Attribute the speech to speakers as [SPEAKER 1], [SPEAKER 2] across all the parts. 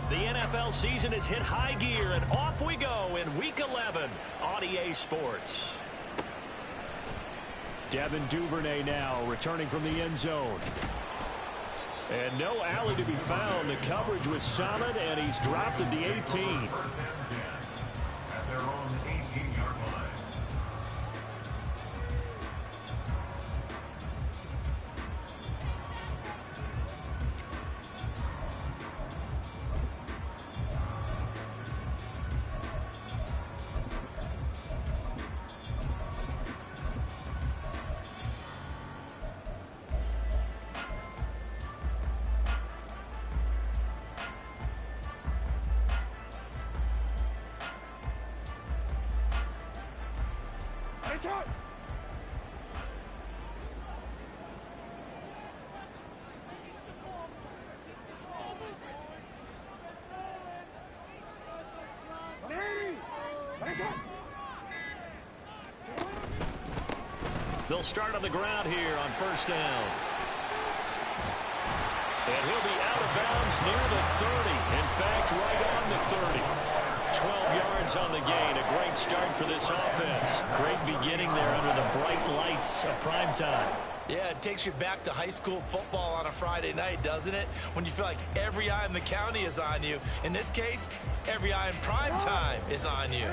[SPEAKER 1] The NFL season has hit high gear, and off we go in Week 11 on EA Sports.
[SPEAKER 2] Devin Duvernay now returning from the end zone. And no alley to be found. The coverage was solid, and he's dropped at the 18.
[SPEAKER 3] At their own 18-yard line.
[SPEAKER 1] They'll start on the ground here on first down. And he'll be out of bounds near the 30. In fact, right on the 30. 12 yards on the gain. A great start for this offense. Great beginning there under the bright lights of prime time.
[SPEAKER 4] Yeah, it takes you back to high school football on a Friday night, doesn't it? When you feel like every eye in the county is on you. In this case, every eye in prime time is on you.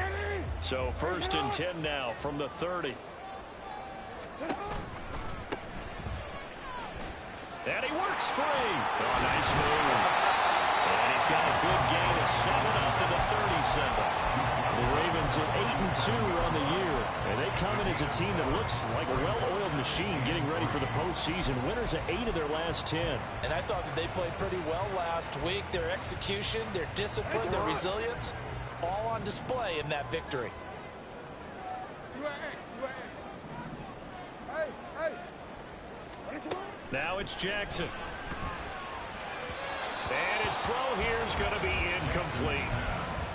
[SPEAKER 1] So first and 10 now from the 30. And he works free. Oh, nice move. And he's got a good gain of 7 up to the 37. The Ravens at 8-2 on the year. And they come in as a team that looks like a well-oiled machine getting ready for the postseason. Winners of 8 of their last 10.
[SPEAKER 4] And I thought that they played pretty well last week. Their execution, their discipline, their resilience, all on display in that victory.
[SPEAKER 1] Now it's Jackson. And his throw here is going to be incomplete.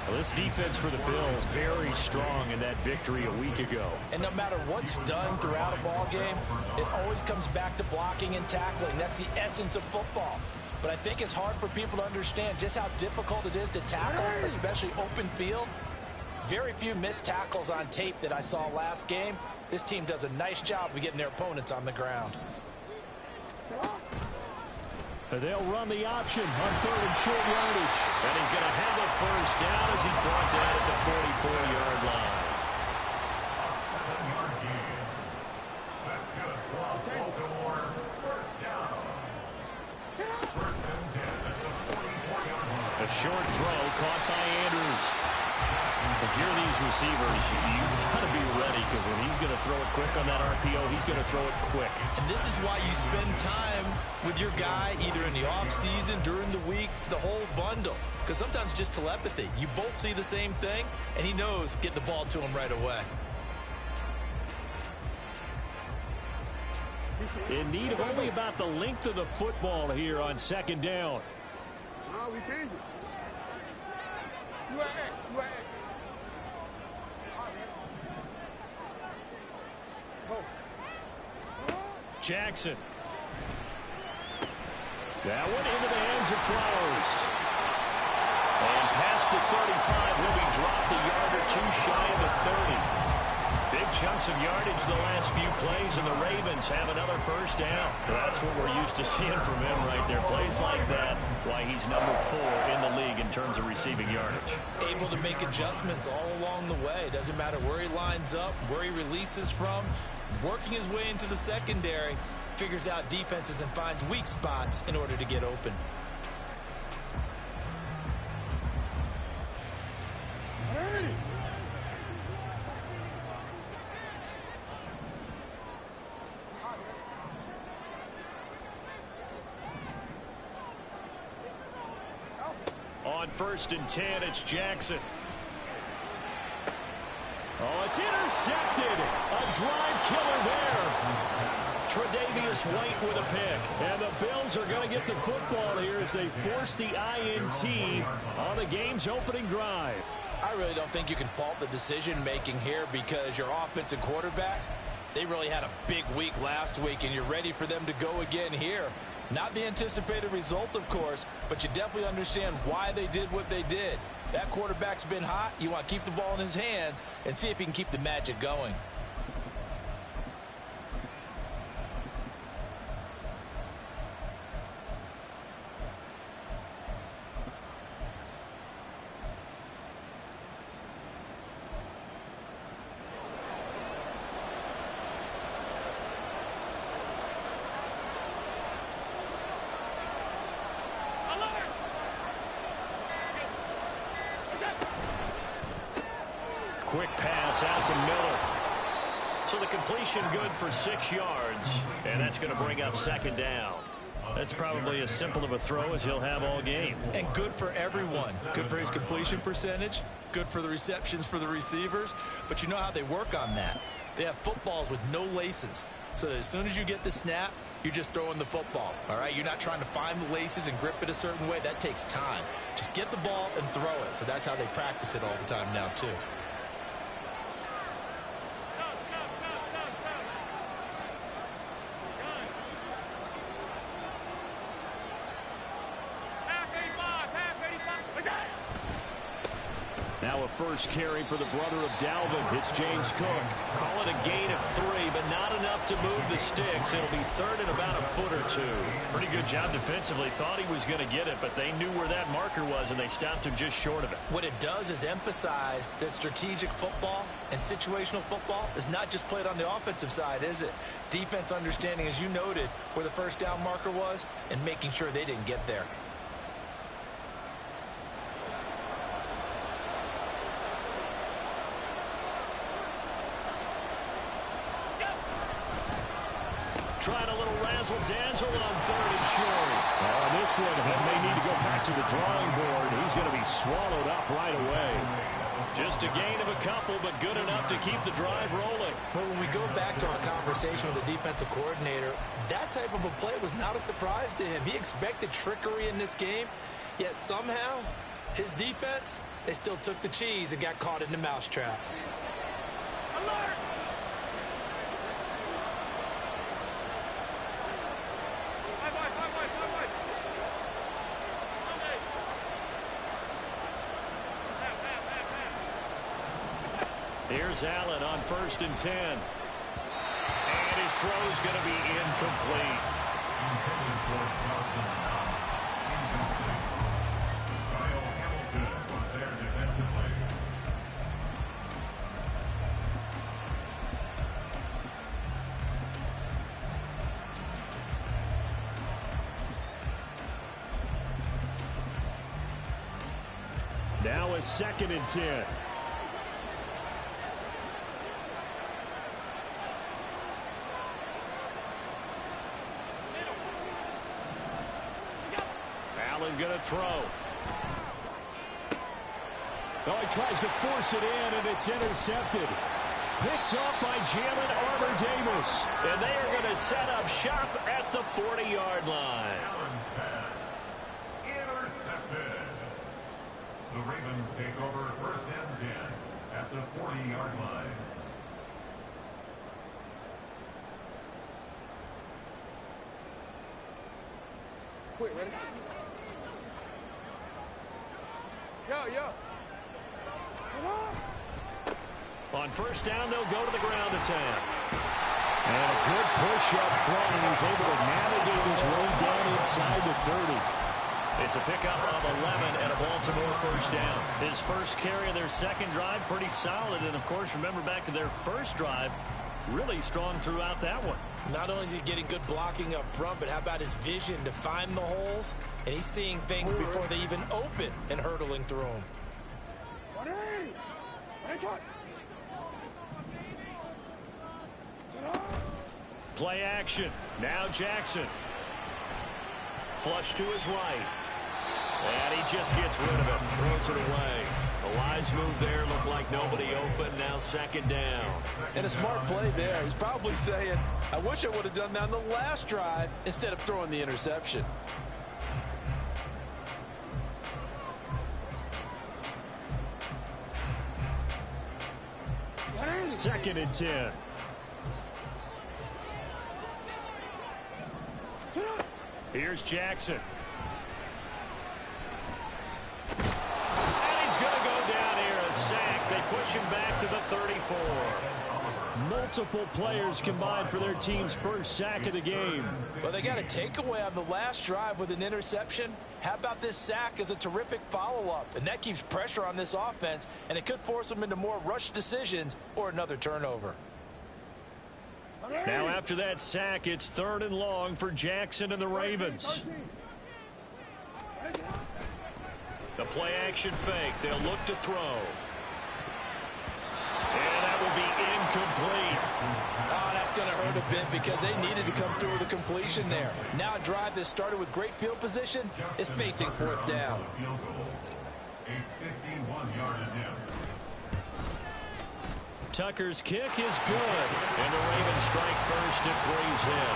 [SPEAKER 1] Well, this defense for the Bills very strong in that victory a week ago.
[SPEAKER 4] And no matter what's done throughout a ball game, it always comes back to blocking and tackling. That's the essence of football. But I think it's hard for people to understand just how difficult it is to tackle, especially open field. Very few missed tackles on tape that I saw last game. This team does a nice job of getting their opponents on the ground.
[SPEAKER 2] They'll run the option on third and short yardage.
[SPEAKER 1] And he's going to have a first down as he's brought down at the 44-yard line.
[SPEAKER 3] A 7-yard gain. That's good. Baltimore, first down. First and 10 at the 44-yard line.
[SPEAKER 1] A short throw caught by Andrews. If you're these receivers, you got to be ready, because when he's going to throw it quick on that RPO, he's going to throw it quick.
[SPEAKER 4] And this is why you spend time with your guy either in the offseason, during the week, the whole bundle. Because sometimes just telepathy. You both see the same thing, and he knows get the ball to him right away.
[SPEAKER 2] In need of only about the length of the football here on second down.
[SPEAKER 5] No, we change it.
[SPEAKER 2] Jackson. That one into the hands of Flowers.
[SPEAKER 1] And past the 35, will be dropped a yard or two shy of the 30. Big chunks of yardage the last few plays, and the Ravens have another first down. That's what we're used to seeing from him right there. Plays like that, why he's number 4 in the league in terms of receiving yardage.
[SPEAKER 4] Able to make adjustments all along the way. Doesn't matter where he lines up, where he releases from. Working his way into the secondary, figures out defenses and finds weak spots in order to get open.
[SPEAKER 1] On first and 10, it's Jackson.
[SPEAKER 2] Oh, it's intercepted. A drive killer there.
[SPEAKER 1] Tre'Davious White with a pick.
[SPEAKER 2] And the Bills are going to get the football here as they force the INT on the game's opening drive.
[SPEAKER 4] I really don't think you can fault the decision-making here, because your offensive quarterback, they really had a big week last week, and you're ready for them to go again here. Not the anticipated result, of course, but you definitely understand why they did what they did. That quarterback's been hot. You want to keep the ball in his hands and see if he can keep the magic going.
[SPEAKER 2] Quick pass out to Miller. So the completion good for 6 yards, and that's going to bring up second down. That's probably as simple of a throw as he'll have all game.
[SPEAKER 4] And good for everyone. Good for his completion percentage. Good for the receptions for the receivers. But you know how they work on that. They have footballs with no laces. So as soon as you get the snap, you're just throwing the football. All right, you're not trying to find the laces and grip it a certain way. That takes time. Just get the ball and throw it. So that's how they practice it all the time now, too.
[SPEAKER 2] Now a first carry for the brother of Dalvin. It's James Cook.
[SPEAKER 1] Call it a gain of 3, but not enough to move the sticks. It'll be third and about a foot or 2.
[SPEAKER 2] Pretty good job defensively. Thought he was going to get it, but they knew where that marker was, and they stopped him just short of it.
[SPEAKER 4] What it does is emphasize that strategic football and situational football is not just played on the offensive side, is it? Defense understanding, as you noted, where the first down marker was and making sure they didn't get there.
[SPEAKER 2] Trying a little razzle-dazzle on third and short. On this one, he may need to go back to the drawing board. He's going to be swallowed up right away.
[SPEAKER 1] Just a gain of a couple, but good enough to keep the drive rolling.
[SPEAKER 4] But when we go back to our conversation with the defensive coordinator, that type of a play was not a surprise to him. He expected trickery in this game, yet somehow his defense, they still took the cheese and got caught in the mousetrap.
[SPEAKER 3] Alert!
[SPEAKER 2] Here's Allen on 1st and 10.
[SPEAKER 1] And his throw's going to be incomplete.
[SPEAKER 2] Now a 2nd and 10.
[SPEAKER 1] Allen going to throw.
[SPEAKER 2] Oh, he tries to force it in, and it's intercepted. Picked off by Jalen Armour-Davis.
[SPEAKER 1] And they are going to set up shop at the 40-yard line.
[SPEAKER 3] Allen's pass intercepted. The Ravens take over 1st and 10 at the 40-yard line.
[SPEAKER 5] Quick, ready? Yo.
[SPEAKER 1] On 1st down, they'll go to the ground attack.
[SPEAKER 2] And a good push up front, and he's able to navigate his way down inside the 30.
[SPEAKER 1] It's a pickup of 11 and a Baltimore 1st down. His first carry of their 2nd drive, pretty solid. And, of course, remember back to their 1st drive, really strong throughout that one.
[SPEAKER 4] Not only is he getting good blocking up front, but how about his vision to find the holes? And he's seeing things before they even open and hurdling through them.
[SPEAKER 1] Play action. Now Jackson. Flush to his right. And he just gets rid of it. Throws it away. The lines move there. Look like nobody open. Now 2nd down.
[SPEAKER 4] And a smart play there. He's probably saying, I wish I would have done that on the last drive instead of throwing the interception.
[SPEAKER 2] Second and 10. Here's Jackson. And he's going to go down here, a sack. They push him back to the 34. Multiple players combined for their team's first sack of the game.
[SPEAKER 4] Well, they got a takeaway on the last drive with an interception. How about this sack as a terrific follow-up? And that keeps pressure on this offense, and it could force them into more rushed decisions or another turnover.
[SPEAKER 2] Now after that sack, it's 3rd and long for Jackson and the Ravens. The play action fake. They'll look to throw. And that will be incomplete.
[SPEAKER 4] Oh, that's going to hurt a bit because they needed to come through with a completion there. Now a drive that started with great field position is facing 4th down.
[SPEAKER 3] A 51-yard attempt.
[SPEAKER 2] Tucker's kick is good, and the Ravens strike first at 3's in.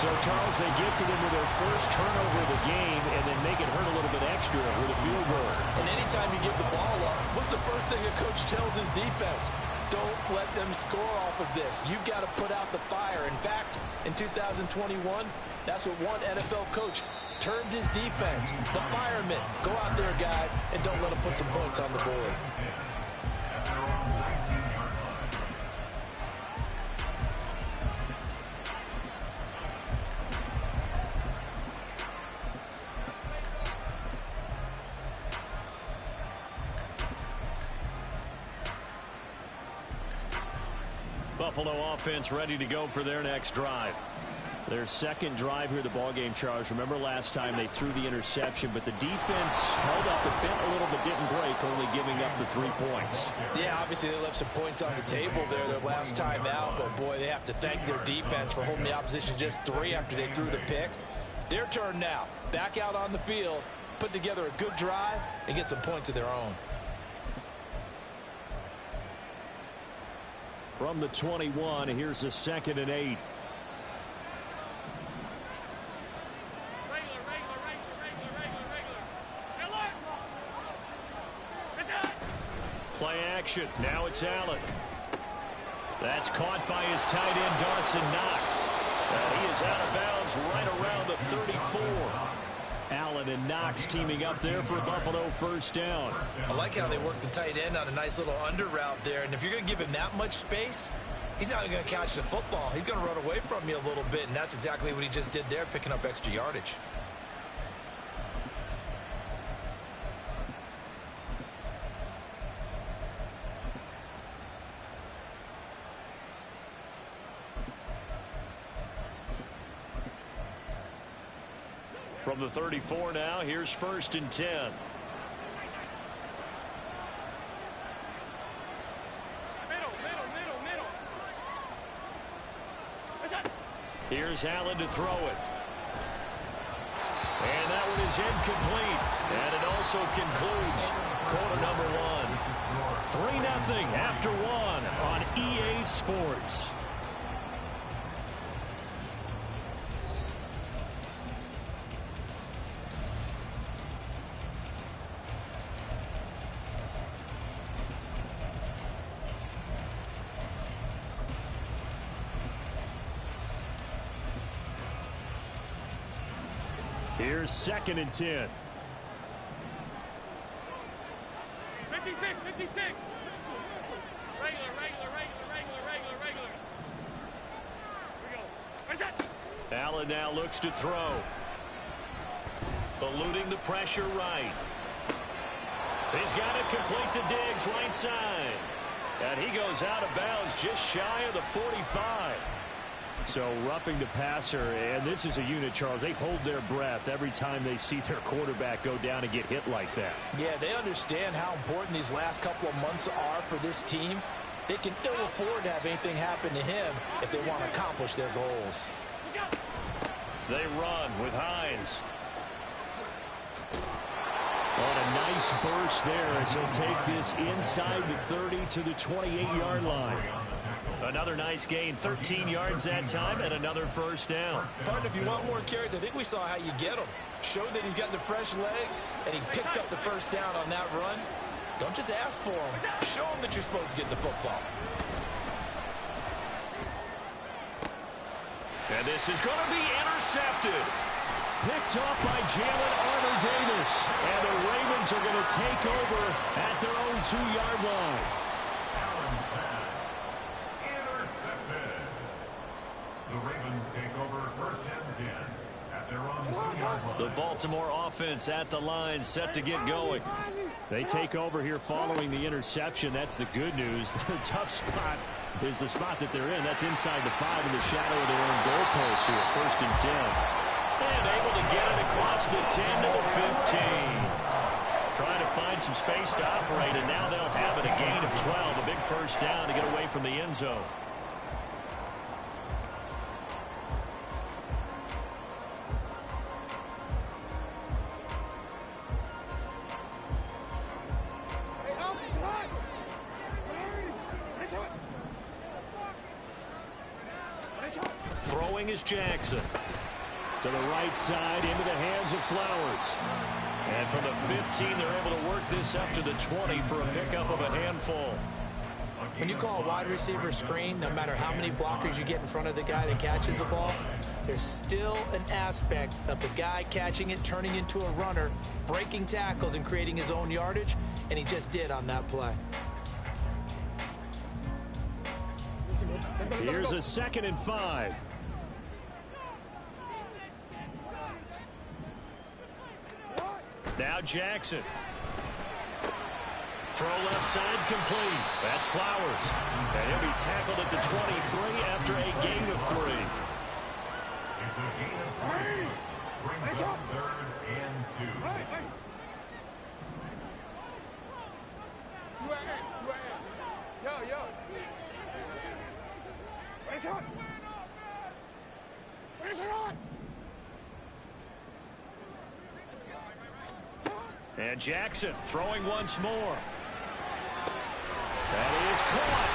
[SPEAKER 2] So, Charles, they get to them with their first turnover of the game and then make it hurt a little bit extra with a field goal.
[SPEAKER 4] And anytime you give the ball up, what's the first thing a coach tells his defense? Don't let them score off of this. You've got to put out the fire. In fact, in 2021, that's what one NFL coach termed his defense. The firemen. Go out there, guys, and don't let them put some points on the board.
[SPEAKER 2] Buffalo offense ready to go for their next drive. Their second drive here of the ballgame, Charles. Remember last time they threw the interception, but the defense held up the bit a little but didn't break, only giving up the 3 points.
[SPEAKER 4] Yeah, obviously they left some points on the table there their last time out, but boy, they have to thank their defense for holding the opposition just 3 after they threw the pick. Their turn now. Back out on the field, put together a good drive, and get some points of their own.
[SPEAKER 2] From the 21, here's a 2nd and 8. Play action. Now it's Allen. That's caught by his tight end, Dawson Knox. And he is out of bounds right around the 34. Allen and Knox teaming up there for a Buffalo first down.
[SPEAKER 4] I like how they work the tight end on a nice little under route there. And if you're going to give him that much space, he's not going to catch the football. He's going to run away from you a little bit, and that's exactly what he just did there, picking up extra yardage.
[SPEAKER 2] From the 34 now, here's 1st and 10. Here's Allen to throw it. And that one is incomplete. And it also concludes quarter number 1. 3-0 after 1 on EA Sports. Here's 2nd and 10.
[SPEAKER 5] 56. Regular. Here we go. Where's that?
[SPEAKER 2] Allen now looks to throw. Eluding the pressure right. He's got it complete to Diggs right side. And he goes out of bounds just shy of the 45. So roughing the passer, and this is a unit, Charles. They hold their breath every time they see their quarterback go down and get hit like that.
[SPEAKER 4] Yeah, they understand how important these last couple of months are for this team. They can ill afford to have anything happen to him if they want to accomplish their goals.
[SPEAKER 2] They run with Hines. On a nice burst there as he'll take this inside the 30 to the 28-yard line. Another nice gain, 13 yards that time, and another first down.
[SPEAKER 4] Partner, if you want more carries, I think we saw how you get them. Showed that he's got the fresh legs, and he picked up the first down on that run. Don't just ask for him. Show him that you're supposed to get the football.
[SPEAKER 2] And this is going to be intercepted. Picked off by Jalen Armour-Davis. And the Ravens are going to take over at their own 2-yard line.
[SPEAKER 3] Allen's pass. Intercepted. The Ravens take over first and 10 at their own 2-yard line.
[SPEAKER 2] The Baltimore offense at the line, set to get going. They take over here following the interception. That's the good news. The tough spot is the spot that they're in. That's inside the 5 in the shadow of their own goalpost here. First and 10. And able to get it across the 10 to the 15. Trying to find some space to operate, and now they'll have it. A gain of 12. A big first down to get away from the end zone. Throwing is Jackson. To the right side, into the hands of Flowers. And from the 15, they're able to work this up to the 20 for a pickup of a handful.
[SPEAKER 4] When you call a wide receiver screen, no matter how many blockers you get in front of the guy that catches the ball, there's still an aspect of the guy catching it, turning into a runner, breaking tackles and creating his own yardage, and he just did on that play.
[SPEAKER 2] Here's a 2nd and 5. Now Jackson. Throw left side complete. That's Flowers. And he'll be tackled at the 23 after a gain of 3.
[SPEAKER 3] It's a gain of 3. Brings up 3rd and 2.
[SPEAKER 2] And Jackson throwing once more. That is caught.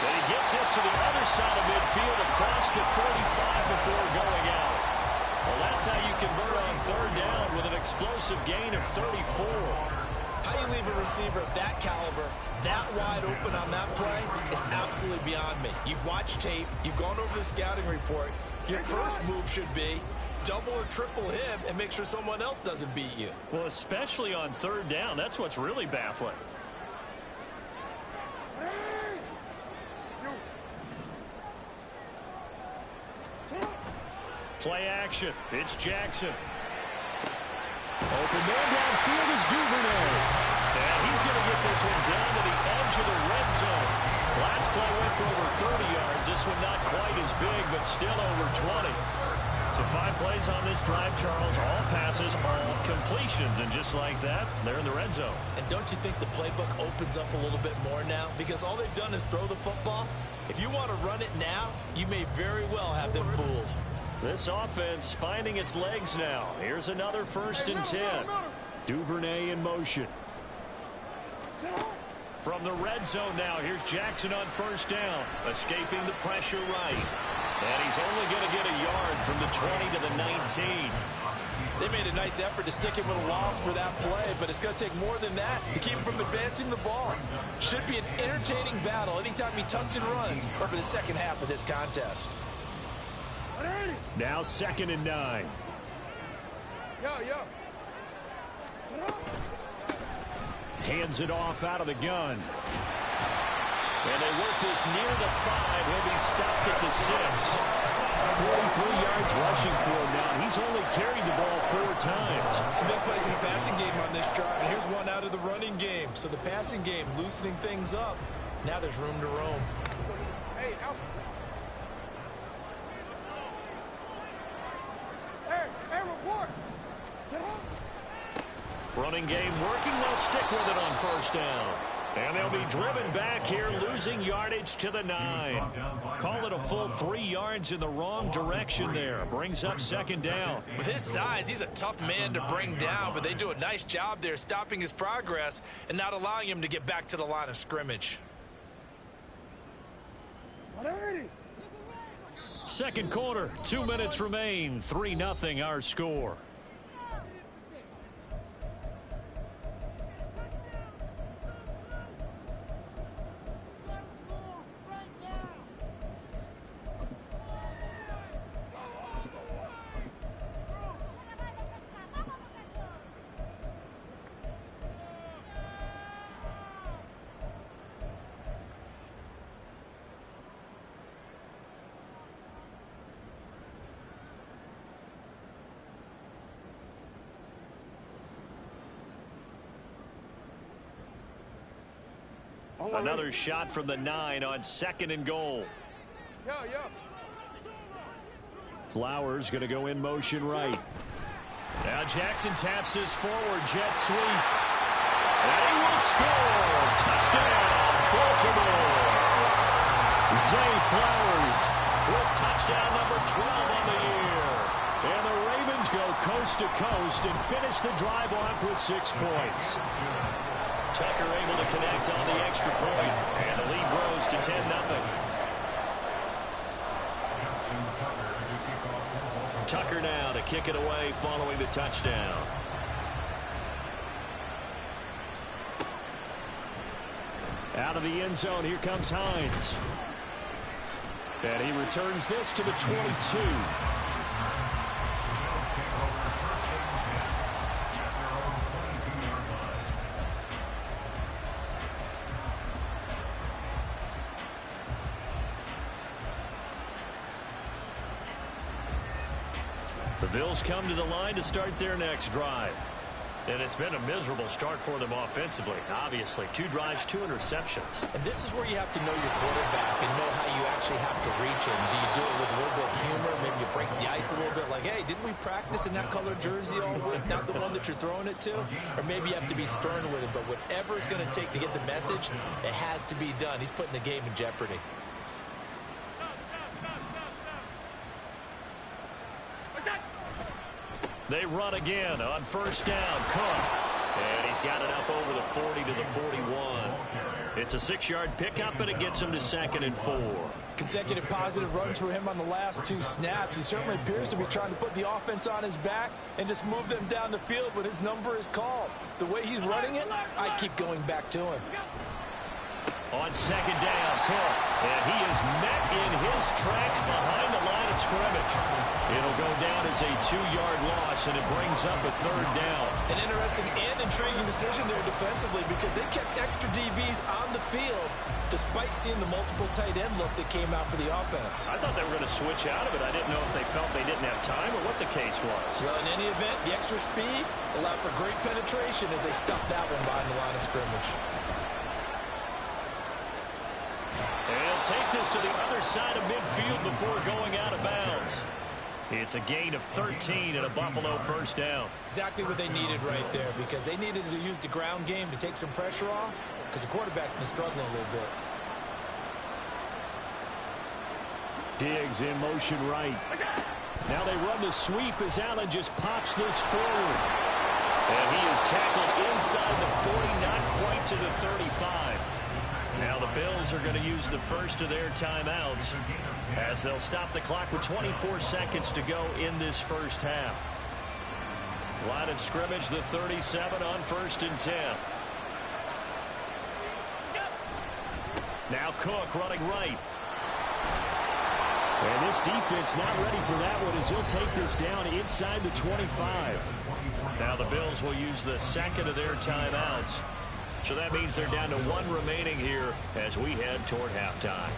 [SPEAKER 2] But he gets this to the other side of midfield across the 45 before going out. Well, that's how you convert on 3rd down with an explosive gain of 34.
[SPEAKER 4] How you leave a receiver of that caliber that wide open on that play is absolutely beyond me. You've watched tape. You've gone over the scouting report. Your first move should be double or triple him and make sure someone else doesn't beat you.
[SPEAKER 2] Well, especially on 3rd down. That's what's really baffling. Play action. It's Jackson. Open man downfield is Duvernay. And he's going to get this one down to the edge of the red zone. Last play went for over 30 yards. This one not quite as big, but still over 20. So 5 plays on this drive, Charles. All passes, all completions. And just like that, they're in the red zone.
[SPEAKER 4] And don't you think the playbook opens up a little bit more now? Because all they've done is throw the football. If you want to run it now, you may very well have them fooled.
[SPEAKER 2] This offense finding its legs now. Here's another 1st and 10. Duvernay in motion. From the red zone now, here's Jackson on 1st down. Escaping the pressure right. And he's only going to get a yard from the 20 to the 19.
[SPEAKER 6] They made a nice effort to stick him with a loss for that play, but it's going to take more than that to keep him from advancing the ball. Should be an entertaining battle anytime he tucks and runs over the second half of this contest.
[SPEAKER 2] Now 2nd and 9. Hands it off out of the gun. And they work this near the 5. He'll be stopped at the 6. 43 yards rushing for him now. He's only carried the ball 4 times.
[SPEAKER 4] Some big plays in the passing game on this drive, and here's one out of the running game. So the passing game loosening things up. Now there's room to roam.
[SPEAKER 5] Hey, out. Hey, report. Get up.
[SPEAKER 2] Running game working. They'll stick with it on 1st down. And they'll be driven back here, losing yardage to the 9. Call it a full 3 yards in the wrong direction there. Brings up 2nd down.
[SPEAKER 4] With his size, he's a tough man to bring down, but they do a nice job there stopping his progress and not allowing him to get back to the line of scrimmage.
[SPEAKER 2] 2nd quarter, 2 minutes remain. 3-0 our score. Another shot from the 9 on 2nd and goal.
[SPEAKER 5] Yo.
[SPEAKER 2] Flowers going to go in motion right. Now Jackson taps his forward jet sweep. And he will score. Touchdown, Baltimore. Zay Flowers with touchdown number 12 on the year. And the Ravens go coast to coast and finish the drive off with 6 points. Tucker able to connect on the extra point, and the lead grows to 10-0. Tucker now to kick it away following the touchdown. Out of the end zone, here comes Hines. And he returns this to the 22. The Bills come to the line to start their next drive. And it's been a miserable start for them offensively. Obviously, 2 drives, 2 interceptions.
[SPEAKER 4] And this is where you have to know your quarterback and know how you actually have to reach him. Do you do it with a little bit of humor? Maybe you break the ice a little bit like, hey, didn't we practice in that color jersey all week? Not the one that you're throwing it to? Or maybe you have to be stern with it. But whatever it's going to take to get the message, it has to be done. He's putting the game in jeopardy.
[SPEAKER 2] They run again on first down. Cook. And he's got it up over the 40 to the 41. It's a 6-yard pickup, and it gets him to 2nd and 4.
[SPEAKER 6] Consecutive positive runs for him on the last 2 snaps. He certainly appears to be trying to put the offense on his back and just move them down the field when his number is called. The way he's running it, I keep going back to him.
[SPEAKER 2] On 2nd down, Cook. And he is met in his tracks behind the line of scrimmage. It'll go down as a 2-yard loss, and it brings up a 3rd down.
[SPEAKER 4] An interesting and intriguing decision there defensively because they kept extra DBs on the field despite seeing the multiple tight end look that came out for the offense.
[SPEAKER 2] I thought they were going to switch out of it. I didn't know if they felt they didn't have time or what the case was.
[SPEAKER 4] Well, in any event, the extra speed allowed for great penetration as they stuffed that one behind the line of scrimmage.
[SPEAKER 2] They'll take this to the other side of midfield before going out of bounds. It's a gain of 13 and a Buffalo first down.
[SPEAKER 4] Exactly what they needed right there because they needed to use the ground game to take some pressure off because the quarterback's been struggling a little bit.
[SPEAKER 2] Diggs in motion right. Now they run the sweep as Allen just pops this forward. And he is tackled inside the 40, not quite to the 35. Now the Bills are going to use the first of their timeouts as they'll stop the clock with 24 seconds to go in this first half. Line of scrimmage, the 37 on 1st and 10. Now Cook running right. And this defense not ready for that one as he'll take this down inside the 25. Now the Bills will use the 2nd of their timeouts. So that means they're down to 1 remaining here as we head toward halftime.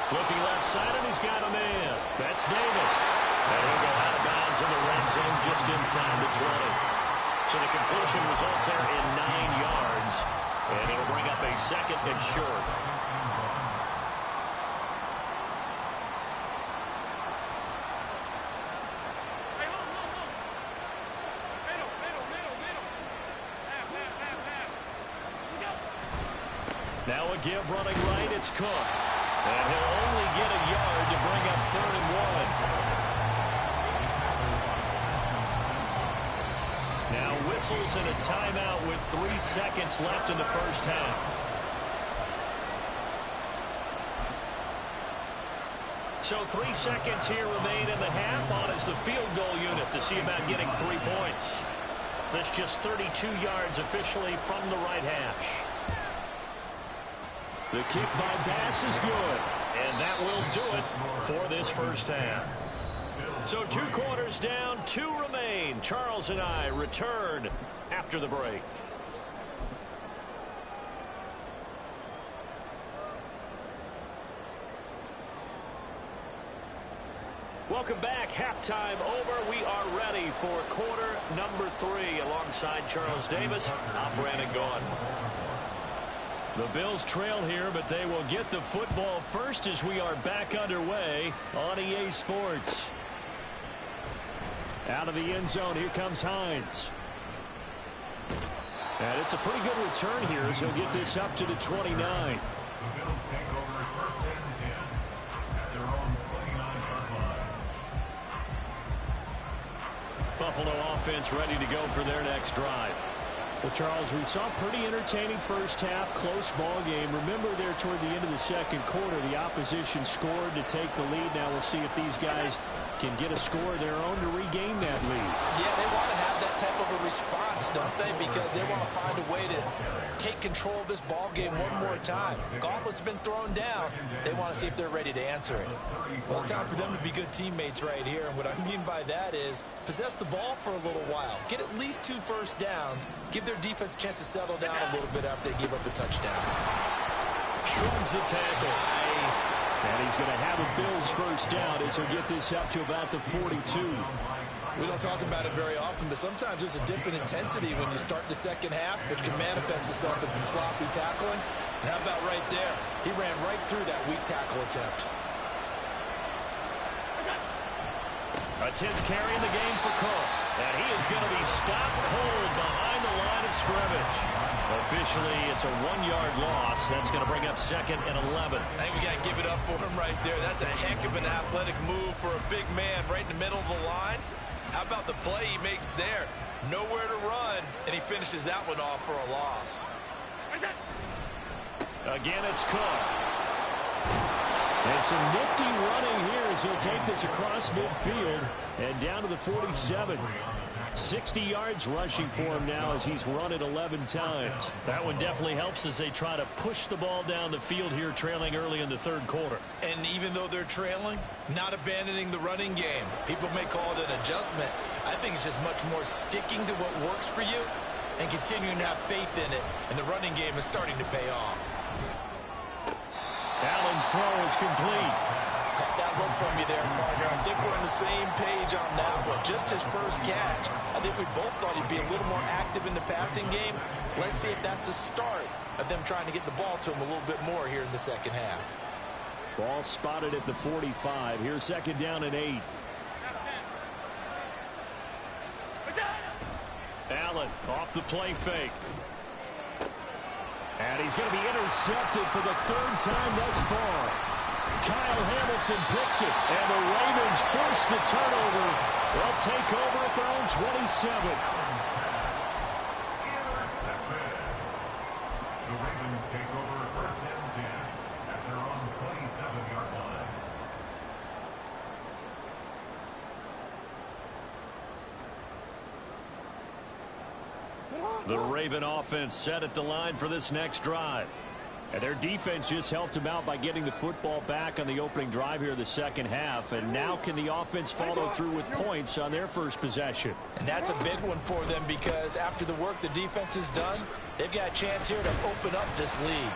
[SPEAKER 2] Looking left side, and he's got a man. That's Davis. And he'll go out of bounds in the red zone just inside the 20. So the completion results there in 9 yards. And it'll bring up a 2nd and short. Now a give running right, it's Cook. And he'll only get a yard to bring up 3rd and 1. Now whistles and a timeout with 3 seconds left in the first half. So 3 seconds here remain in the half on as the field goal unit to see about getting 3 points. That's just 32 yards officially from the right hash. The kick by Bass is good, and that will do it for this first half. So 2 quarters down, 2 remain. Charles and I return after the break. Welcome back. Halftime over. We are ready for quarter number 3 alongside Charles Davis. I'm Brandon Gaughan. The Bills trail here, but they will get the football first as we are back underway on EA Sports. Out of the end zone, here comes Hines. And it's a pretty good return here as he'll get this up to the 29.
[SPEAKER 3] The Bills take over first and 10 at their own 29-yard line.
[SPEAKER 2] Buffalo offense ready to go for their next drive. Well, Charles, we saw a pretty entertaining first half, close ball game. Remember there toward the end of the second quarter, the opposition scored to take the lead. Now we'll see if these guys can get a score of their own to regain that lead.
[SPEAKER 4] Yeah, they want to have that type of a response, don't they? Because they want to find a way to take control of this ball game one more time. Gauntlet's been thrown down. They want to see if they're ready to answer it.
[SPEAKER 6] Well, it's time for them to be good teammates right here. And what I mean by that is possess the ball for a little while. Get at least 2 first downs. Give their defense a chance to settle down a little bit after they give up a touchdown.
[SPEAKER 2] Shrugs the tackle.
[SPEAKER 4] Nice.
[SPEAKER 2] And he's going to have a Bills first down as he'll get this up to about the 42.
[SPEAKER 6] We don't talk about it very often, but sometimes there's a dip in intensity when you start the second half, which can manifest itself in some sloppy tackling. And how about right there? He ran right through that weak tackle attempt.
[SPEAKER 2] A 10th carry in the game for Cook. And he is going to be stopped cold behind the line of scrimmage. Officially, it's a 1-yard loss. That's going to bring up 2nd and 11.
[SPEAKER 6] I think we got to give it up for him right there. That's a heck of an athletic move for a big man right in the middle of the line. How about the play he makes there? Nowhere to run, and he finishes that one off for a loss.
[SPEAKER 2] Again, it's Cook. And some nifty running here as he'll take this across midfield and down to the 47. 60 yards rushing for him now as he's run it 11 times. That one definitely helps as they try to push the ball down the field here, trailing early in the third quarter.
[SPEAKER 6] And even though they're trailing, not abandoning the running game. People may call it an adjustment. I think it's just much more sticking to what works for you and continuing to have faith in it. And the running game is starting to pay off.
[SPEAKER 2] Allen's throw is complete.
[SPEAKER 4] Caught that look from you there, partner. I think we're on the same page on that one. Just his first catch. I think we both thought he'd be a little more active in the passing game. Let's see if that's the start of them trying to get the ball to him a little bit more here in the second half.
[SPEAKER 2] Ball spotted at the 45. Here's 2nd down and 8. Allen off the play fake. And he's going to be intercepted for the 3rd time thus far. Kyle Hamilton picks it, and the Ravens force the turnover. They'll take over at their own 27.
[SPEAKER 3] The Ravens take over first and 10 at their own 27-yard line.
[SPEAKER 2] The Raven offense set at the line for this next drive. And their defense just helped them out by getting the football back on the opening drive here in the second half. And now can the offense follow through with points on their first possession?
[SPEAKER 4] And that's a big one for them because after the work the defense has done, they've got a chance here to open up this lead.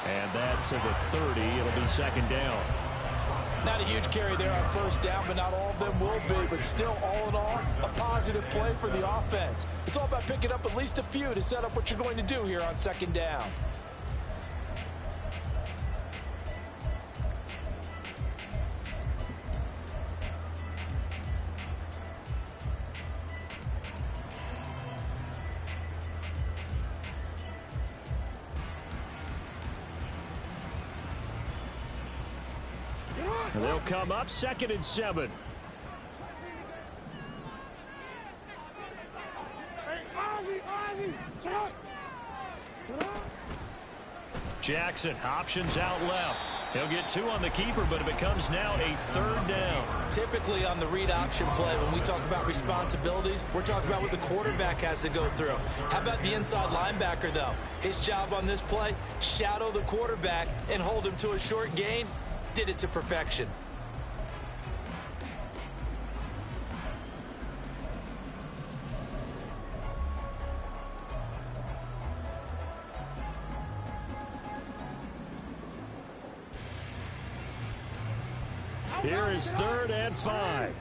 [SPEAKER 2] And that to the 30. It'll be 2nd down.
[SPEAKER 4] Not a huge carry there on first down, but not all of them will be. But still, all in all, a positive play for the offense. It's all about picking up at least a few to set up what you're going to do here on 2nd down.
[SPEAKER 2] They'll come up 2nd and 7. Jackson options out left. He'll get 2 on the keeper, but it becomes now a 3rd down.
[SPEAKER 6] Typically on the read option play, when we talk about responsibilities, we're talking about what the quarterback has to go through. How about the inside linebacker, though? His job on this play, shadow the quarterback and hold him to a short gain. Did it to perfection.
[SPEAKER 2] Here is 3rd and 5.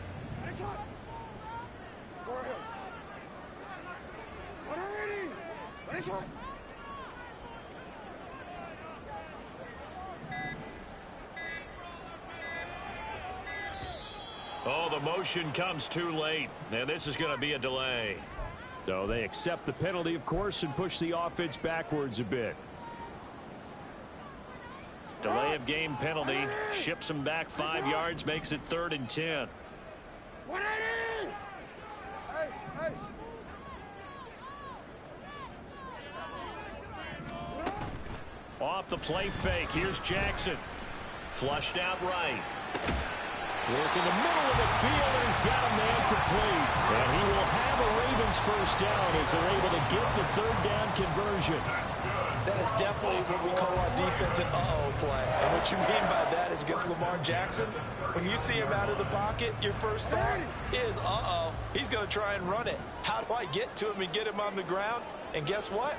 [SPEAKER 1] Oh, the motion comes too late, and this is going to be a delay.
[SPEAKER 2] So they accept the penalty, of course, and push the offense backwards a bit.
[SPEAKER 1] Delay of game penalty ships them back 5 yards, makes it 3rd and 10. Off the play fake. Here's Jackson. Flushed out right.
[SPEAKER 2] Work in the middle of the field, and he's got a man complete. And he will have a Ravens first down as they're able to get the 3rd down conversion.
[SPEAKER 4] That is definitely what we call our defense an uh-oh play. And what you mean by that is against Lamar Jackson, when you see him out of the pocket, your first thought is, uh-oh, he's going to try and run it. How do I get to him and get him on the ground? And guess what?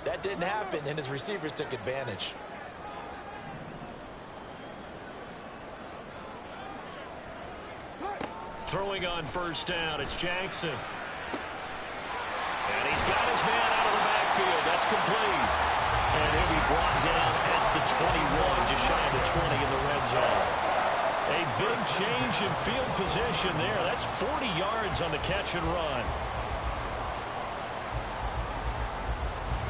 [SPEAKER 4] That didn't happen, and his receivers took advantage.
[SPEAKER 1] Throwing on first down, it's Jackson. And he's got his man out of the backfield. That's complete. And he'll be brought down at the 21, just shy of the 20 in the red zone. A big change in field position there. That's 40 yards on the catch and run.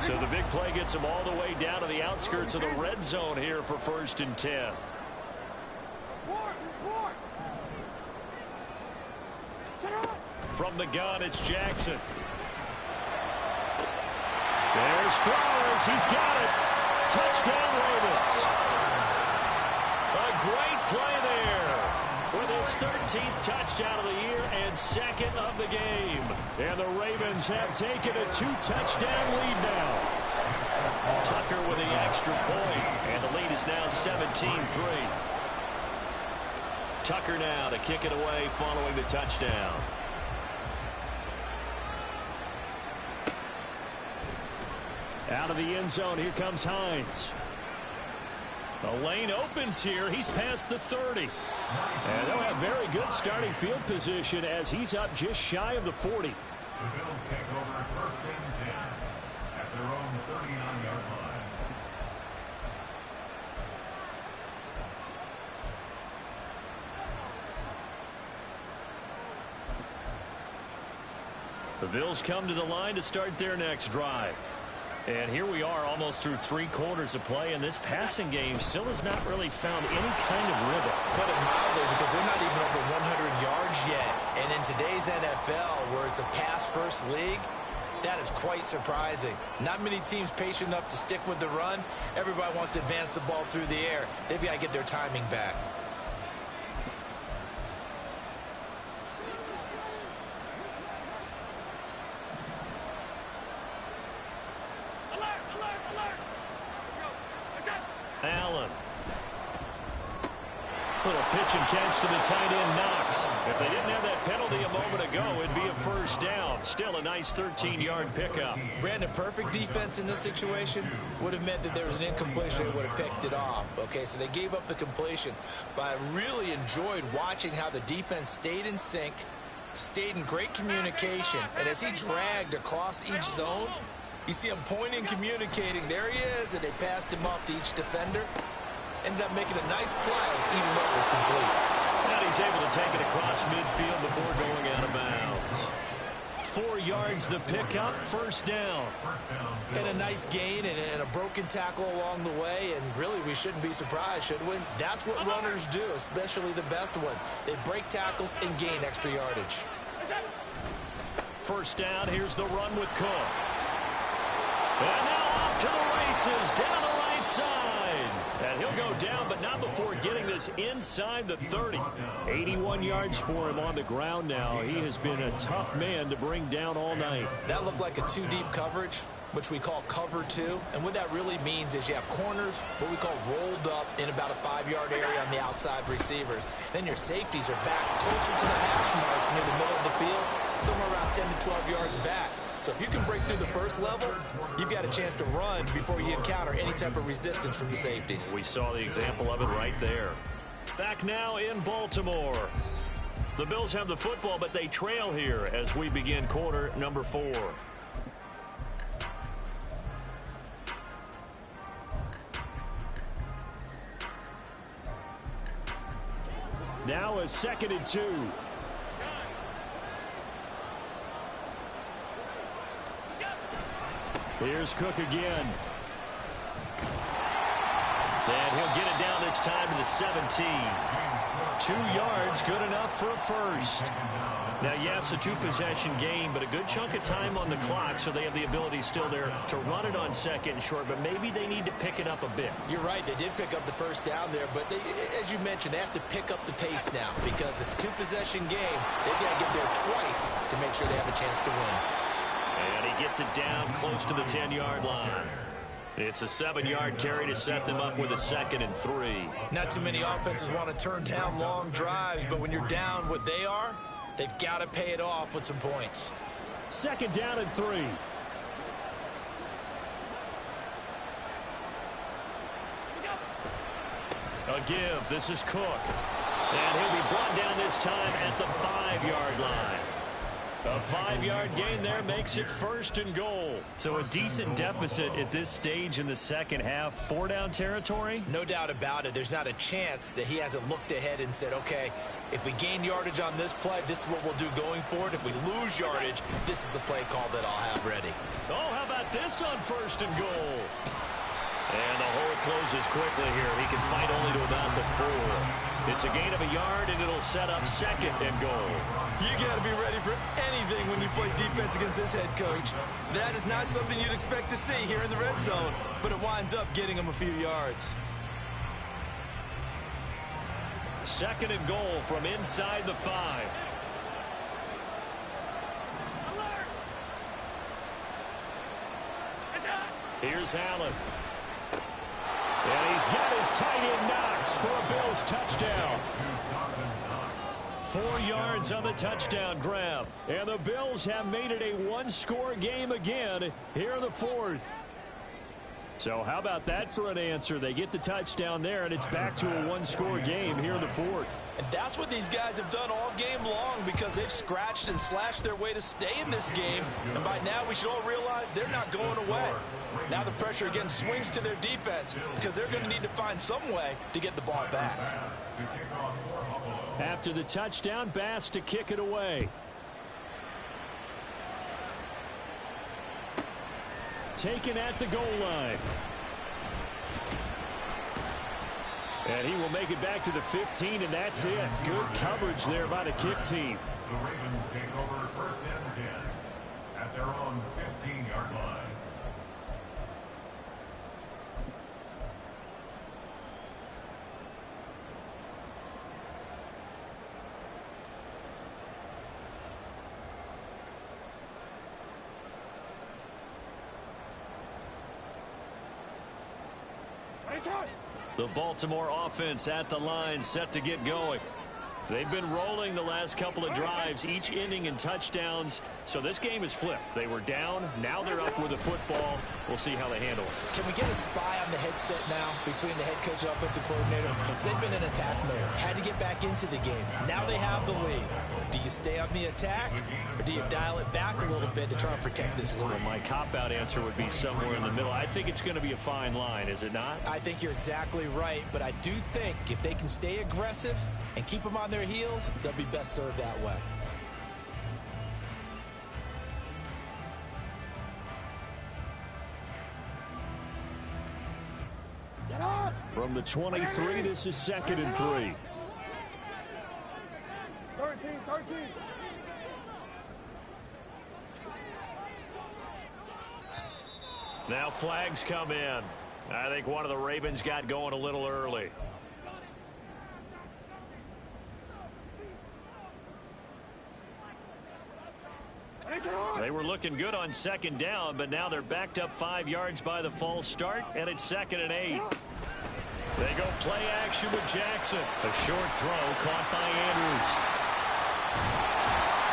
[SPEAKER 1] So the big play gets him all the way down to the outskirts of the red zone here for 1st and 10. From the gun, it's Jackson.
[SPEAKER 2] There's Flowers. He's got it. Touchdown, Ravens.
[SPEAKER 1] A great play there with his 13th touchdown of the year and 2nd of the game.
[SPEAKER 2] And the Ravens have taken a 2-touchdown lead now.
[SPEAKER 1] Tucker with the extra point, and the lead is now 17-3. Tucker now to kick it away following the touchdown.
[SPEAKER 2] Out of the end zone, here comes Hines.
[SPEAKER 1] The lane opens here. He's past the 30.
[SPEAKER 2] And they'll have very good starting field position as he's up just shy of the 40.
[SPEAKER 3] The Bills take over 1st and 10 at their own 39-yard line.
[SPEAKER 1] The Bills come to the line to start their next drive. And here we are almost through 3 quarters of play, and this passing game still has not really found any kind of rhythm.
[SPEAKER 4] Put it mildly, because they're not even over 100 yards yet. And in today's NFL, where it's a pass-first league, that is quite surprising. Not many teams patient enough to stick with the run. Everybody wants to advance the ball through the air. They've got to get their timing back.
[SPEAKER 1] Allen. Little pitch and catch to the tight end, Knox. If they didn't have that penalty a moment ago, it'd be a first down. Still a nice 13-yard pickup.
[SPEAKER 4] Brandon, perfect defense in this situation would have meant that there was an incompletion. They would have picked it off. Okay, so they gave up the completion. But I really enjoyed watching how the defense stayed in sync, stayed in great communication. And as he dragged across each zone, you see him pointing, communicating. There he is, and they passed him off to each defender. Ended up making a nice play, even though it was complete.
[SPEAKER 1] And he's able to take it across midfield before going out of bounds. 4 yards the pickup, first down.
[SPEAKER 4] And a nice gain and a broken tackle along the way. And really, we shouldn't be surprised, should we? That's what runners do, especially the best ones. They break tackles and gain extra yardage.
[SPEAKER 1] First down, here's the run with Cook. And now off to the races, down the right side. And he'll go down, but not before getting this inside the 30.
[SPEAKER 2] 81 yards for him on the ground now. He has been a tough man to bring down all night.
[SPEAKER 4] That looked like a 2-deep coverage, which we call cover 2. And what that really means is you have corners, what we call rolled up in about a 5-yard area on the outside receivers. Then your safeties are back closer to the hash marks near the middle of the field, somewhere around 10 to 12 yards back. So if you can break through the first level, you've got a chance to run before you encounter any type of resistance from the safeties.
[SPEAKER 1] We saw the example of it right there.
[SPEAKER 2] Back now in Baltimore. The Bills have the football, but they trail here as we begin quarter number 4. Now a 2nd and 2. Here's Cook again. And he'll get it down this time to the 17. 2 yards, good enough for a first. Now, yes, a 2-possession game, but a good chunk of time on the clock, so they have the ability still there to run it on 2nd and short, but maybe they need to pick it up a bit.
[SPEAKER 4] You're right. They did pick up the first down there, but they, as you mentioned, they have to pick up the pace now because it's a 2-possession game. They've got to get there twice to make sure they have a chance to win.
[SPEAKER 2] And he gets it down close to the 10-yard line. It's a 7-yard carry to set them up with a 2nd and 3.
[SPEAKER 4] Not too many offenses want to turn down long drives, but when you're down what they are, they've got to pay it off with some points.
[SPEAKER 2] 2nd down and 3. A give. This is Cook. And he'll be brought down this time at the 5-yard line. A 5-yard gain there makes it 1st and goal. So a decent deficit at this stage in the second half. 4-down territory?
[SPEAKER 4] No doubt about it. There's not a chance that he hasn't looked ahead and said, okay, if we gain yardage on this play, this is what we'll do going forward. If we lose yardage, this is the play call that I'll have ready.
[SPEAKER 2] Oh, how about this on 1st and goal? And the hole closes quickly here. He can fight only to about the 4. It's a gain of a yard, and it'll set up 2nd and goal.
[SPEAKER 4] You got to be ready for anything when you play defense against this head coach. That is not something you'd expect to see here in the red zone, but it winds up getting him a few yards.
[SPEAKER 2] 2nd and goal from inside the 5. Here's Allen. And he's got his tight end Knox for a Bills touchdown. 4 yards on the touchdown grab. And the Bills have made it a 1-score game again here in the 4th. So how about that for an answer? They get the touchdown there, and it's back to a 1-score game here in the 4th.
[SPEAKER 6] And that's what these guys have done all game long because they've scratched and slashed their way to stay in this game. And by now we should all realize they're not going away. Now the pressure again swings to their defense because they're going to need to find some way to get the ball back.
[SPEAKER 2] After the touchdown, Bass to kick it away. Taken at the goal line. And he will make it back to the 15, and that's it. Good coverage there by the kick team.
[SPEAKER 3] The Ravens take over 1st and 10 at their own 15-yard line.
[SPEAKER 2] The Baltimore offense at the line, set to get going. They've been rolling the last couple of drives, each inning in touchdowns. So this game is flipped. They were down. Now they're up with the football. We'll see how they handle it.
[SPEAKER 4] Can we get a spy on the headset now between the head coach and offensive coordinator? Because they've been in attack mode. Had to get back into the game. Now they have the lead. Do you stay on the attack, or do you dial it back a little bit to try and protect this lead?
[SPEAKER 2] Well, my cop-out answer would be somewhere in the middle. I think it's going to be a fine line, is it not?
[SPEAKER 4] I think you're exactly right, but I do think if they can stay aggressive and keep them on their heels, they'll be best served that way.
[SPEAKER 2] From the 23, this is 2nd and 3.
[SPEAKER 5] 13.
[SPEAKER 2] Now flags come in. I think one of the Ravens got going a little early. They were looking good on 2nd down, but now they're backed up 5 yards by the false start, and it's 2nd and 8. They go play action with Jackson. A short throw caught by Andrews.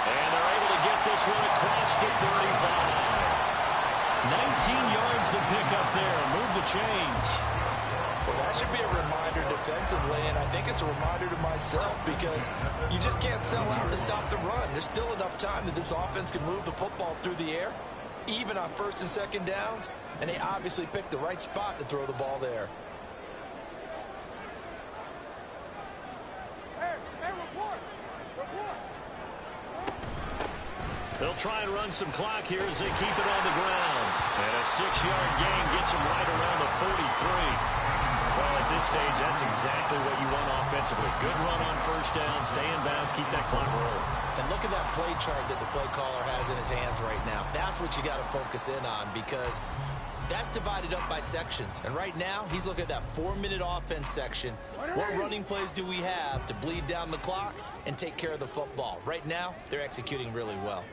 [SPEAKER 2] And they're able to get this one across the 35. 19 yards the pick up there. Move the chains.
[SPEAKER 4] Well, that should be a reminder defensively, and I think it's a reminder to myself because you just can't sell out to stop the run. There's still enough time that this offense can move the football through the air, even on first and second downs, and they obviously picked the right spot to throw the ball there.
[SPEAKER 5] Hey, report!
[SPEAKER 1] They'll try and run some clock here as they keep it on the ground. And a 6-yard gain gets them right around the 43. Well, at this stage, that's exactly what you want offensively. Good run on first down, stay in bounds, keep that clock rolling.
[SPEAKER 4] And look at that play chart that the play caller has in his hands right now. That's what you got to focus in on because that's divided up by sections. And right now, he's looking at that 4-minute offense section. What running plays do we have to bleed down the clock and take care of the football? Right now, they're executing really well.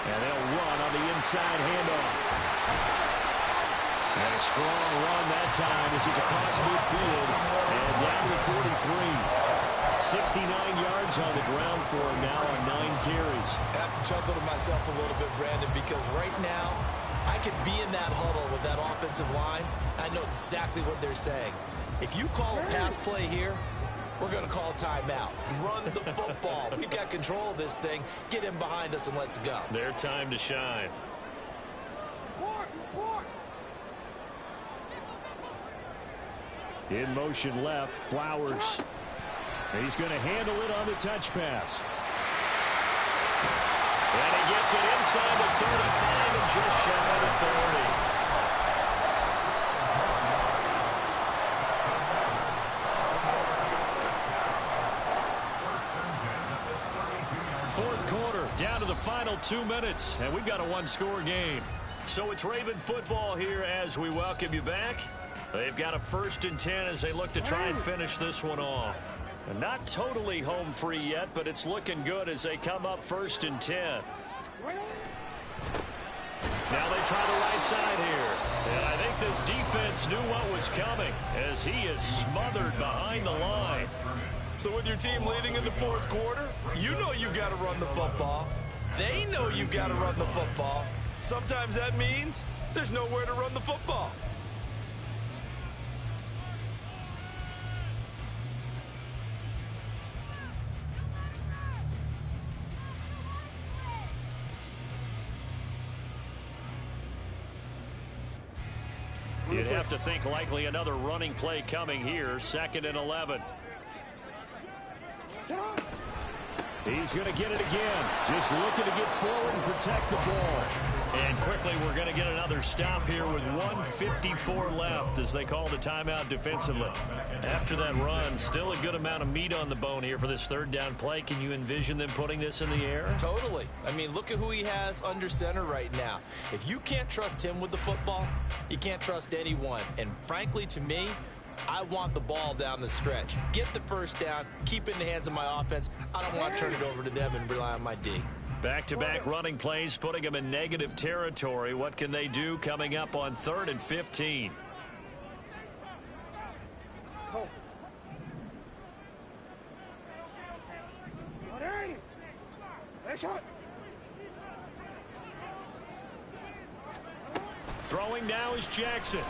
[SPEAKER 1] And they'll run on the inside handoff. And a strong run that time as he's across midfield and down to the 43. 69 yards on the ground for him now on 9 carries.
[SPEAKER 4] I have to chuckle to myself a little bit, Brandon, because right now I could be in that huddle with that offensive line. I know exactly what they're saying. If you call a pass play here, we're going to call timeout. Run the football. We've got control of this thing. Get him behind us and let's go.
[SPEAKER 1] Their time to shine. In motion left, Flowers. And he's going to handle it on the touch pass. And he gets it inside the 35 and just shy of the 30. Fourth quarter, down to the final 2 minutes, and we've got a one-score game. So it's Raven football here as we welcome you back. They've got a 1st and 10 as they look to try and finish this one off. And not totally home free yet, but it's looking good as they come up 1st and 10. Now they try the right side here. And I think this defense knew what was coming as he is smothered behind the line.
[SPEAKER 4] So with your team leading in the fourth quarter, you know you've got to run the football. They know you've got to run the football. Sometimes that means there's nowhere to run the football.
[SPEAKER 1] You'd have to think likely another running play coming here, 2nd and 11. He's going to get it again. Just looking to get forward and protect the ball. And quickly, we're going to get another stop here with 1:54 left as they call the timeout defensively. After that run, still a good amount of meat on the bone here for this 3rd down play. Can you envision them putting this in the air?
[SPEAKER 4] Totally. I mean, look at who he has under center right now. If you can't trust him with the football, you can't trust anyone. And frankly, to me, I want the ball down the stretch. Get the 1st down, keep it in the hands of my offense. I don't want to turn it over to them and rely on my D.
[SPEAKER 1] Back-to-back running plays, putting them in negative territory. What can they do coming up on 3rd and 15? Throwing now is Jackson.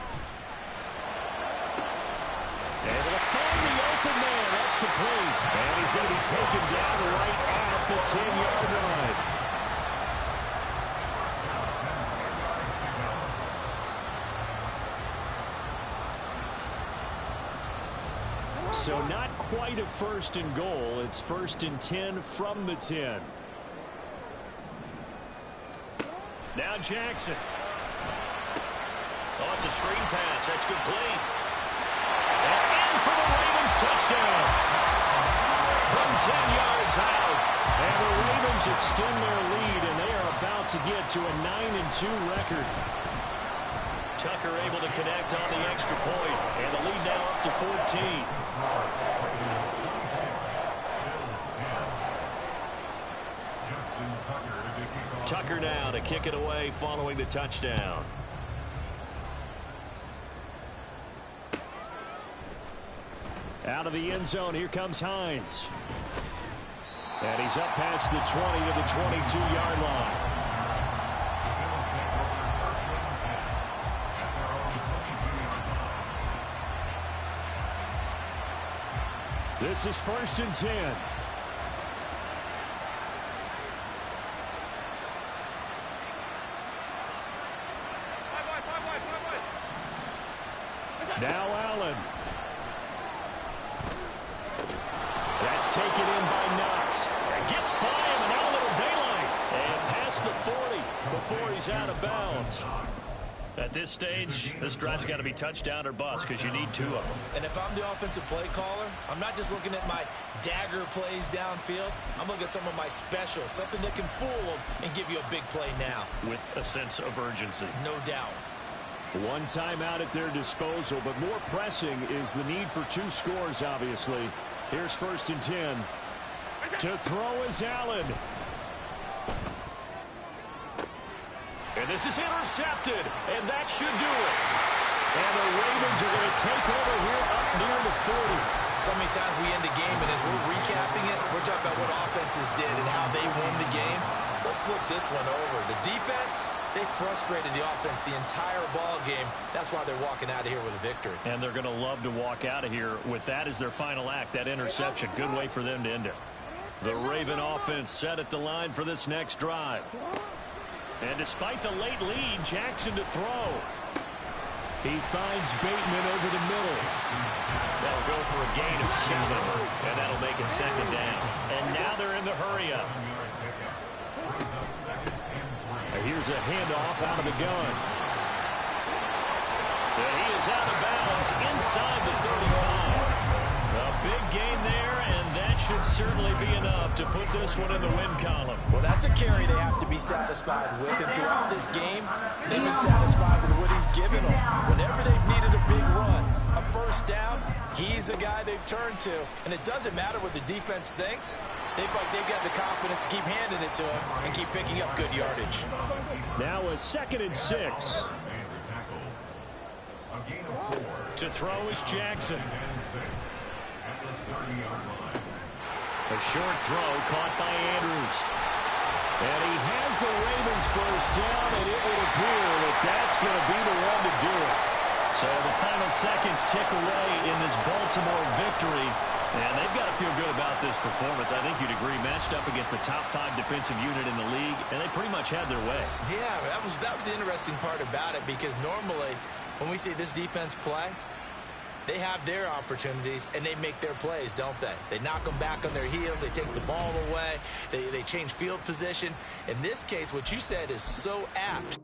[SPEAKER 1] Able to find the open man. That's complete. And he's going to be taken down right at the 10-yard line. So not quite a 1st and goal. It's 1st and 10 from the 10. Now Jackson. Oh, it's a screen pass. That's complete. For the Ravens touchdown from 10 yards out. And the Ravens extend their lead, and they are about to get to a 9-2 record. Tucker able to connect on the extra point, and the lead now up to 14. Tucker now to kick it away following the touchdown. Out of the end zone, here comes Hines. And he's up past the 20 to the 22-yard line.
[SPEAKER 2] This is 1st and 10. Now Allen. That's taken in by Knox. It gets by him, and now a little daylight. And past the 40 before he's out of bounds.
[SPEAKER 1] At this stage, this drive's got to be touchdown or bust because you need 2 of them.
[SPEAKER 4] And if I'm the offensive play caller, I'm not just looking at my dagger plays downfield. I'm looking at some of my specials, something that can fool them and give you a big play now.
[SPEAKER 1] With a sense of urgency.
[SPEAKER 4] No doubt.
[SPEAKER 2] One timeout at their disposal, but more pressing is the need for 2 scores, obviously. Here's 1st and 10. To throw is Allen.
[SPEAKER 1] And this is intercepted, and that should do it. And the Ravens are going to take over here up near the 40.
[SPEAKER 4] So many times we end the game, and as we're recapping it, we're talking about what offenses did and how they won the game. Let's flip this one over. The defense, they frustrated the offense the entire ball game. That's why they're walking out of here with a victory.
[SPEAKER 1] And they're going to love to walk out of here with that as their final act, that interception. Good way for them to end it. The Raven offense set at the line for this next drive. And despite the late lead, Jackson to throw.
[SPEAKER 2] He finds Bateman over the middle.
[SPEAKER 1] That'll go for a gain of 7, and that'll make it 2nd down. And now they're in the hurry-up.
[SPEAKER 2] Here's a handoff out of the gun.
[SPEAKER 1] And he is out of bounds inside the 35. A big gain there, and that should certainly be enough to put this one in the win column.
[SPEAKER 4] Well, that's a carry they have to be satisfied with. And throughout this game, they've been satisfied with what he's given them. Whenever they've needed a big run, a 1st down, he's the guy they've turned to. And it doesn't matter what the defense thinks. They've got the confidence to keep handing it to him and keep picking up good yardage.
[SPEAKER 2] Now a 2nd and 6.
[SPEAKER 1] To throw is Jackson. A short throw caught by Andrews.
[SPEAKER 2] And he has the Ravens 1st down, and it would appear that that's going to be the one to do it.
[SPEAKER 1] So the final seconds tick away in this Baltimore victory. And they've got to feel good about this performance. I think you'd agree, matched up against a top 5 defensive unit in the league, and they pretty much had their way.
[SPEAKER 4] Yeah, that was the interesting part about it, because normally when we see this defense play, they have their opportunities, and they make their plays, don't they? They knock them back on their heels. They take the ball away. They change field position. In this case, what you said is so apt.